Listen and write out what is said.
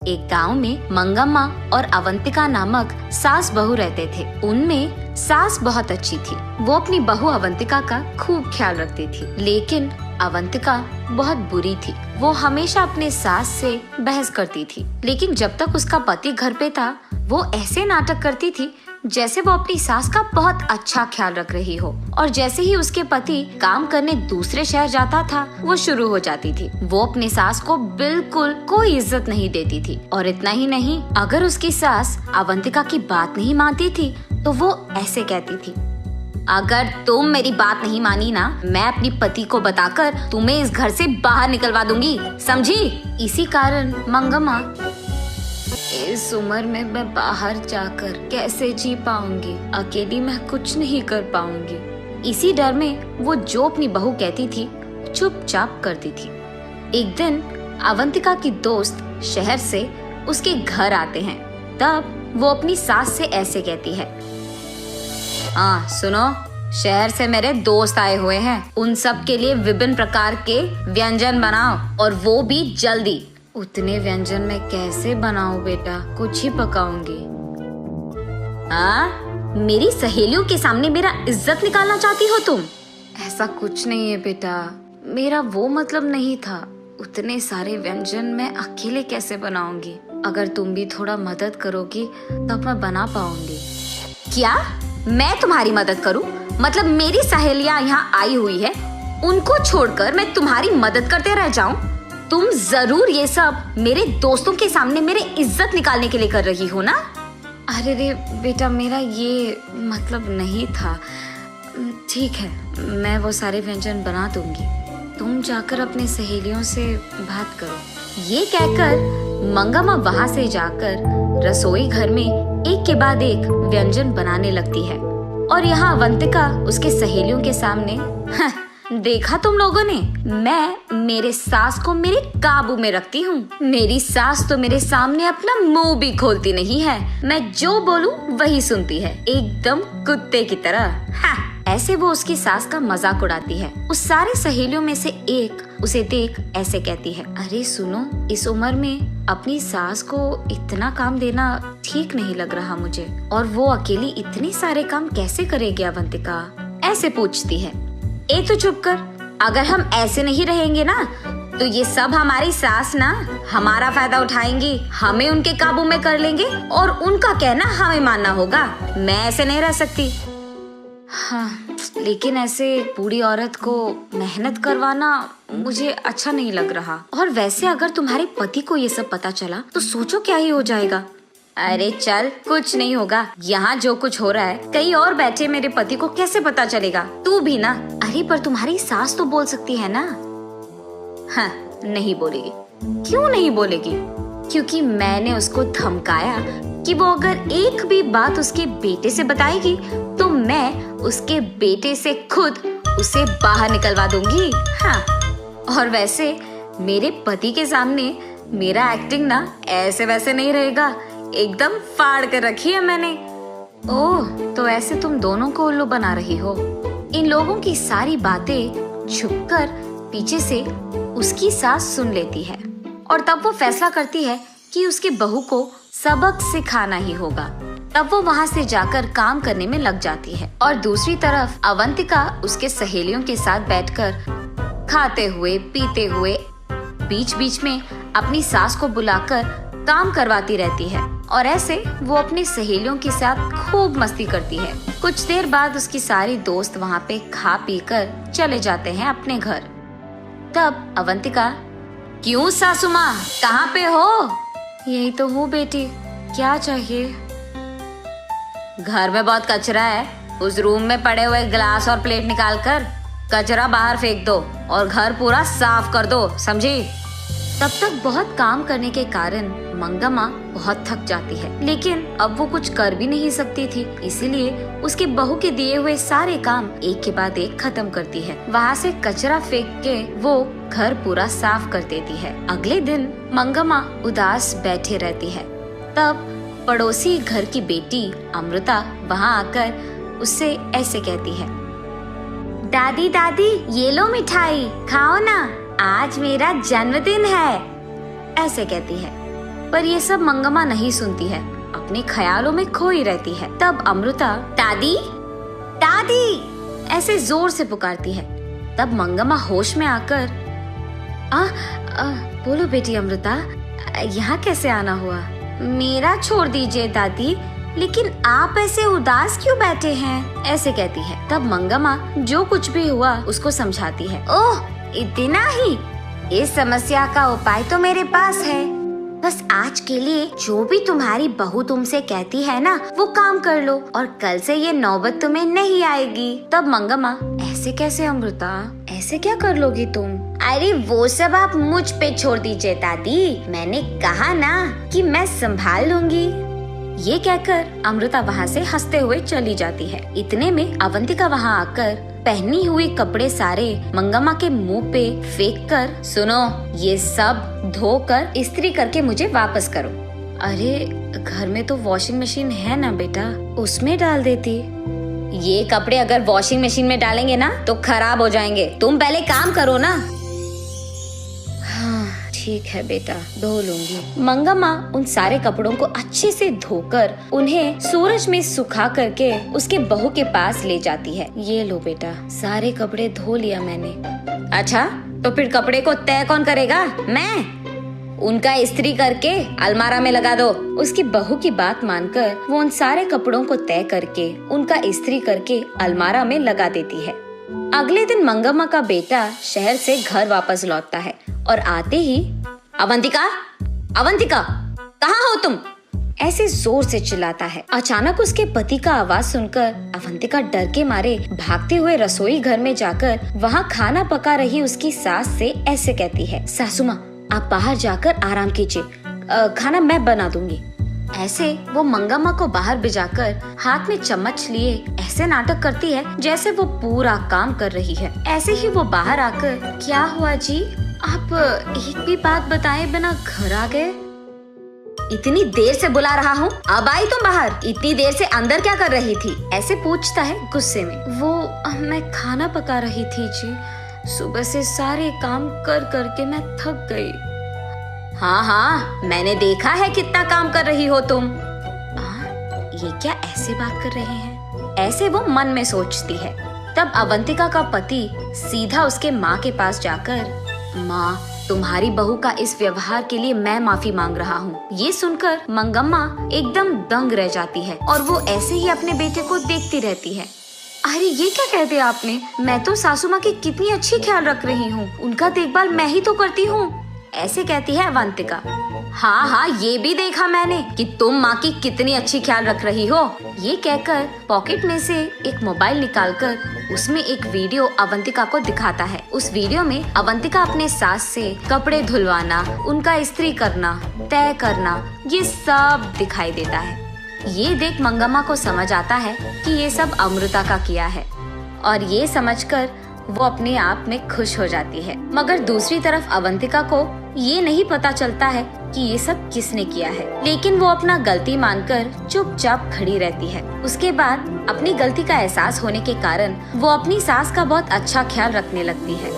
एक गांव में मंगम्मा और अवंतिका नामक सास बहू रहते थे। उनमें सास बहुत अच्छी थी। वो अपनी बहू अवंतिका का खूब ख्याल रखती थी, लेकिन अवंतिका बहुत बुरी थी। वो हमेशा अपने सास से बहस करती थी, लेकिन जब तक उसका पति घर पे था वो ऐसे नाटक करती थी जैसे वो अपनी सास का बहुत अच्छा ख्याल रख रही हो। और जैसे ही उसके पति काम करने दूसरे शहर जाता था वो शुरू हो जाती थी। वो अपनी सास को बिल्कुल कोई इज्जत नहीं देती थी। और इतना ही नहीं, अगर उसकी सास अवंतिका की बात नहीं मानती थी तो वो ऐसे कहती थी, अगर तुम मेरी बात नहीं मानी ना, मैं अपनी पति को बताकर तुम्हें इस घर से बाहर निकलवा दूंगी, समझी। इसी कारण मंगम्मा, इस उम्र में मैं बाहर जाकर कैसे जी पाऊंगी, अकेली मैं कुछ नहीं कर पाऊंगी। इसी डर में वो जो अपनी बहू कहती थी चुपचाप करती थी। एक दिन अवंतिका की दोस्त शहर से उसके घर आते हैं। तब वो अपनी सास से ऐसे कहती है, हाँ सुनो, शहर से मेरे दोस्त आए हुए हैं, उन सब के लिए विभिन्न प्रकार के व्यंजन बनाओ और वो भी जल्दी। उतने व्यंजन मैं कैसे बनाऊं बेटा, कुछ ही पकाऊंगी। मेरी सहेलियों के सामने मेरा इज्जत निकालना चाहती हो तुम? ऐसा कुछ नहीं है बेटा, मेरा वो मतलब नहीं था। उतने सारे व्यंजन मैं अकेले कैसे बनाऊंगी? अगर तुम भी थोड़ा मदद करोगी तब मैं बना पाऊंगी। क्या मैं तुम्हारी मदद करूं? मतलब मेरी सहेलियां यहाँ आई हुई है, उनको छोड़कर मैं तुम्हारी मदद करते रह जाऊं? तुम जरूर ये सब मेरे दोस्तों के सामने मेरे इज्जत निकालने के लिए कर रही हो ना? अरे रे बेटा, मेरा ये मतलब नहीं था। ठीक है, मैं वो सारे व्यंजन बना दूंगी, तुम जाकर अपनी सहेलियों से बात करो। ये कहकर मंगम्मा वहाँ से जाकर रसोई घर में एक के बाद एक व्यंजन बनाने लगती है। और यहाँ अवंतिका उसके सहेलियों के सामने, देखा तुम लोगों ने, मैं मेरे सास को मेरे काबू में रखती हूँ। मेरी सास तो मेरे सामने अपना मुंह भी खोलती नहीं है, मैं जो बोलूँ वही सुनती है, एकदम कुत्ते की तरह। ऐसे वो उसकी सास का मजाक उड़ाती है। उस सारे सहेलियों में से एक उसे देख ऐसे कहती है, अरे सुनो, इस उम्र में अपनी सास को इतना काम देना ठीक नहीं लग रहा मुझे, और वो अकेली इतने सारे काम कैसे करेगी अवंतिका? ऐसे पूछती है। ए तो चुप कर, अगर हम ऐसे नहीं रहेंगे ना तो ये सब हमारी सास ना हमारा फायदा उठाएंगी, हमें उनके काबू में कर लेंगे और उनका कहना हमें मानना होगा। मैं ऐसे नहीं रह सकती। हाँ, लेकिन ऐसे बूढ़ी औरत को मेहनत करवाना मुझे अच्छा नहीं लग रहा। और वैसे अगर तुम्हारे पति को ये सब पता चला तो सोचो क्या ही हो जाएगा। अरे चल, कुछ नहीं होगा, यहाँ जो कुछ हो रहा है कहीं और बैठे मेरे पति को कैसे पता चलेगा? तू भी ना। अरे पर तुम्हारी सास तो बोल सकती है ना। हाँ, नहीं बोलेगी। क्यों नहीं बोलेगी? क्योंकि मैंने उसको धमकाया कि वो अगर एक भी बात उसके बेटे से बताएगी तो मैं उसके बेटे से खुद उसे बाहर निकलवा दूंगी। हाँ, और वैसे मेरे पति के सामने मेरा एक्टिंग ना ऐसे वैसे नहीं रहेगा, एकदम फाड़ कर रखी है मैंने। ओह, तो ऐसे तुम दोनों को उल्लू बना रही हो। इन लोगों की सारी बातें छुपकर पीछे से उसकी सास सुन लेती है और तब वो फैसला करती है कि उसकी बहू को सबक सिखाना ही होगा। तब वो वहाँ से जाकर काम करने में लग जाती है और दूसरी तरफ अवंतिका उसके सहेलियों के साथ बैठकर खाते हुए पीते हुए बीच बीच में अपनी सास को बुलाकर काम करवाती रहती है। और ऐसे वो अपनी सहेलियों के साथ खूब मस्ती करती है। कुछ देर बाद उसकी सारी दोस्त वहाँ पे खा पी कर चले जाते हैं अपने घर। तब अवंतिका, क्यों सासू माँ, कहाँ पे हो? यही तो हूँ बेटी, क्या चाहिए? घर में बहुत कचरा है, उस रूम में पड़े हुए गिलास और प्लेट निकाल कर कचरा बाहर फेंक दो और घर पूरा साफ कर दो, समझी? तब तक बहुत काम करने के कारण मंगम्मा बहुत थक जाती है, लेकिन अब वो कुछ कर भी नहीं सकती थी, इसीलिए उसके बहू के दिए हुए सारे काम एक के बाद एक खत्म करती है। वहाँ से कचरा फेंक के वो घर पूरा साफ कर देती है। अगले दिन मंगम्मा उदास बैठे रहती है। तब पड़ोसी घर की बेटी अमृता वहाँ आकर उससे ऐसे कहती है, दादी दादी, ये लो मिठाई, खाओ ना, आज मेरा जन्मदिन है। ऐसे कहती है। पर ये सब मंगम्मा नहीं सुनती है, अपने ख्यालों में खोई रहती है। तब अमृता दादी दादी ऐसे जोर से पुकारती है। तब मंगम्मा होश में आकर बोलो बेटी अमृता, यहाँ कैसे आना हुआ? मेरा छोड़ दीजिए दादी, लेकिन आप ऐसे उदास क्यों बैठे हैं? ऐसे कहती है। तब मंगम्मा जो कुछ भी हुआ उसको समझाती है। ओह, इतना ही? इस समस्या का उपाय तो मेरे पास है। बस आज के लिए जो भी तुम्हारी बहू तुमसे कहती है ना, वो काम कर लो और कल से ये नौबत तुम्हें नहीं आएगी। तब मंगम्मा, ऐसे कैसे अमृता, ऐसे क्या कर लोगी तुम? अरे वो सब आप मुझ पे छोड़ दीजिए दादी, मैंने कहा ना कि मैं संभाल लूंगी। ये कहकर अमृता वहाँ से हंसते हुए चली जाती है। इतने में अवंतिका वहाँ आकर पहनी हुई कपड़े सारे मंगम्मा के मुंह पे फेंक कर, सुनो, ये सब धोकर इस्त्री करके मुझे वापस करो। अरे घर में तो वॉशिंग मशीन है ना बेटा, उसमें डाल देती। ये कपड़े अगर वॉशिंग मशीन में डालेंगे ना तो खराब हो जाएंगे, तुम पहले काम करो ना। ठीक है बेटा, धो लूंगी। मंगम्मा उन सारे कपड़ों को अच्छे से धोकर उन्हें सूरज में सुखा करके उसके बहू के पास ले जाती है। ये लो बेटा, सारे कपड़े धो लिया मैंने। अच्छा, तो फिर कपड़े को तय कौन करेगा? मैं? उनका इस्त्री करके अलमारा में लगा दो। उसकी बहू की बात मानकर वो उन सारे कपड़ों को तय करके उनका इस्त्री करके अलमारा में लगा देती है। अगले दिन मंगम्मा का बेटा शहर से घर वापस लौटता है और आते ही अवंतिका, अवंतिका, कहाँ हो तुम? ऐसे जोर से चिल्लाता है। अचानक उसके पति का आवाज सुनकर अवंतिका डर के मारे भागते हुए रसोई घर में जाकर वहाँ खाना पका रही उसकी सास से ऐसे कहती है, सासू माँ, आप बाहर जाकर आराम कीजिए, खाना मैं बना दूंगी। ऐसे वो मंगम्मा को बाहर भिजाकर हाथ में चम्मच लिए ऐसे नाटक करती है जैसे वो पूरा काम कर रही है। ऐसे ही वो बाहर आकर, क्या हुआ जी, आप एक भी बात बताए बिना घर आ गए? इतनी देर से बुला रहा हूँ, अब आई तुम बाहर? इतनी देर से अंदर क्या कर रही थी? ऐसे पूछता है गुस्से में। वो मैं खाना पका रही थी जी, सुबह से सारे काम कर करके मैं थक गई। हाँ हाँ, मैंने देखा है कितना काम कर रही हो तुम। ये क्या ऐसे बात कर रहे हैं? ऐसे वो मन में सोचती है। तब अवंतिका का पति सीधा उसके माँ के पास जाकर, माँ, तुम्हारी बहू का इस व्यवहार के लिए मैं माफी मांग रहा हूँ। ये सुनकर मंगम्मा एकदम दंग रह जाती है और वो ऐसे ही अपने बेटे को देखती रहती है। अरे ये क्या कह दिया आपने? मैं तो सासू माँ की कितनी अच्छी ख्याल रख रही हूँ, उनका देखभाल मैं ही तो करती हूँ, ऐसे कहती है अवंतिका। हाँ हाँ, ये भी देखा मैंने कि तुम माँ की कितनी अच्छी ख्याल रख रही हो। ये कहकर पॉकेट में से एक मोबाइल निकालकर उसमें एक वीडियो अवंतिका को दिखाता है। उस वीडियो में अवंतिका अपने सास से कपड़े धुलवाना, उनका इस्त्री करना, तय करना, ये सब दिखाई देता है। ये देख मंगम्मा को समझ आता है कि ये सब अमृता का किया है और ये समझकर वो अपने आप में खुश हो जाती है। मगर दूसरी तरफ अवंतिका को ये नहीं पता चलता है कि ये सब किसने किया है, लेकिन वो अपना गलती मानकर चुपचाप खड़ी रहती है। उसके बाद अपनी गलती का एहसास होने के कारण वो अपनी सास का बहुत अच्छा ख्याल रखने लगती है।